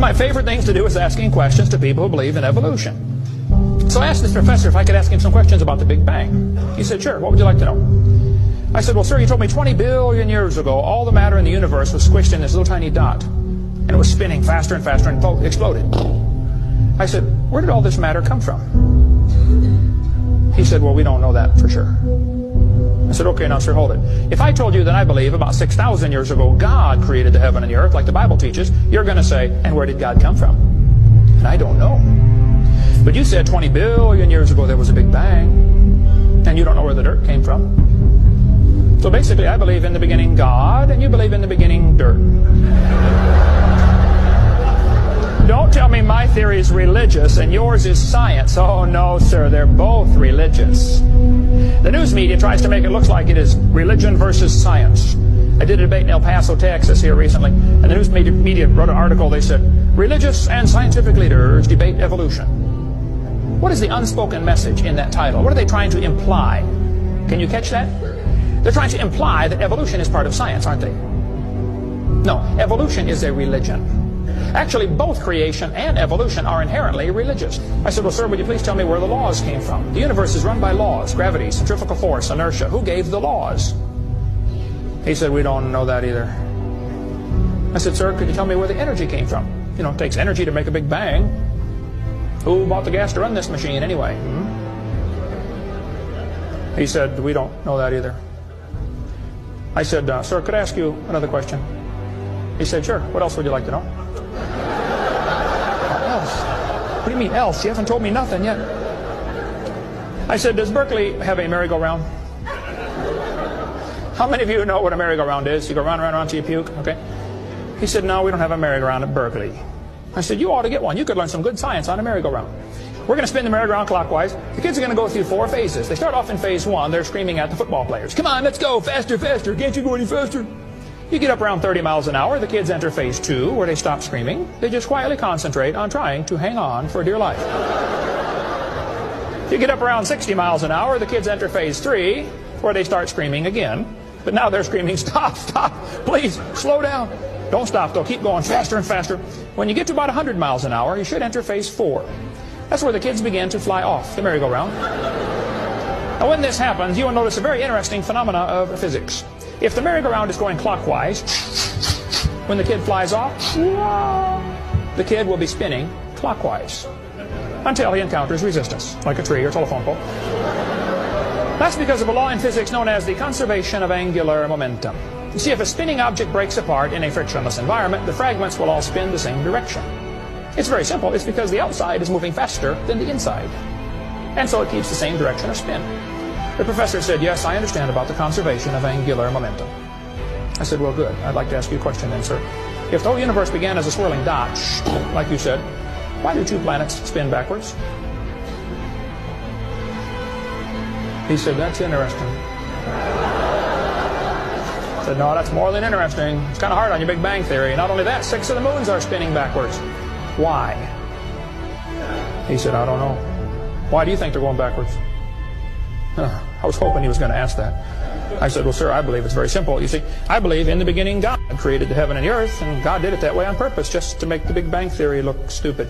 my favorite things to do is asking questions to people who believe in evolution. So I asked this professor if I could ask him some questions about the Big Bang. He said, sure, what would you like to know? I said, well, sir, you told me 20 billion years ago all the matter in the universe was squished in this little tiny dot. And it was spinning faster and faster and exploded. I said, where did all this matter come from? He said, well, we don't know that for sure. I said, okay, now, sir, hold it. If I told you that I believe about 6,000 years ago God created the heaven and the earth, like the Bible teaches, you're going to say, and where did God come from? And I don't know. But you said 20 billion years ago there was a Big Bang, and you don't know where the dirt came from. So basically, I believe in the beginning God, and you believe in the beginning dirt. Don't tell me my theory is religious and yours is science. Oh, no, sir, they're both religious. The news media tries to make it look like it is religion versus science. I did a debate in El Paso, Texas here recently, and the news media wrote an article. They said, religious and scientific leaders debate evolution. What is the unspoken message in that title? What are they trying to imply? Can you catch that? They're trying to imply that evolution is part of science, aren't they? No, evolution is a religion. Actually, both creation and evolution are inherently religious. I said, well, sir, would you please tell me where the laws came from? The universe is run by laws, gravity, centrifugal force, inertia. Who gave the laws? He said, we don't know that either. I said, sir, could you tell me where the energy came from? You know, it takes energy to make a big bang. Who bought the gas to run this machine anyway? He said, we don't know that either. I said, sir, could I ask you another question? He said, sure. What else would you like to know? What do you mean else? You haven't told me nothing yet. I said, does Berkeley have a merry-go-round? How many of you know what a merry-go-round is? You go round and round, round till you puke, okay? He said, no, we don't have a merry-go-round at Berkeley. I said, you ought to get one. You could learn some good science on a merry-go-round. We're going to spin the merry-go-round clockwise. The kids are going to go through 4 phases. They start off in phase 1. They're screaming at the football players. Come on, let's go, faster, faster. Can't you go any faster? You get up around 30 miles an hour. The kids enter phase 2, where they stop screaming. They just quietly concentrate on trying to hang on for dear life. You get up around 60 miles an hour. The kids enter phase 3, where they start screaming again. But now they're screaming, stop, stop, please, slow down. Don't stop, though. Keep going faster and faster. When you get to about 100 miles an hour, you should enter phase 4. That's where the kids begin to fly off the merry-go-round. Now, when this happens, you will notice a very interesting phenomena of physics. If the merry-go-round is going clockwise, when the kid flies off, the kid will be spinning clockwise until he encounters resistance, like a tree or telephone pole. That's because of a law in physics known as the conservation of angular momentum. You see, if a spinning object breaks apart in a frictionless environment, the fragments will all spin the same direction. It's very simple. It's because the outside is moving faster than the inside. And so it keeps the same direction of spin. The professor said, yes, I understand about the conservation of angular momentum. I said, well, good. I'd like to ask you a question then, sir. If the whole universe began as a swirling dot, like you said, why do 2 planets spin backwards? He said, that's interesting. I said, no, that's more than interesting. It's kind of hard on your Big Bang Theory. Not only that, 6 of the moons are spinning backwards. Why? He said, I don't know. Why do you think they're going backwards? I was hoping he was going to ask that. I said, well, sir, I believe it's very simple. You see, I believe in the beginning God created the heaven and the earth, and God did it that way on purpose, just to make the Big Bang Theory look stupid.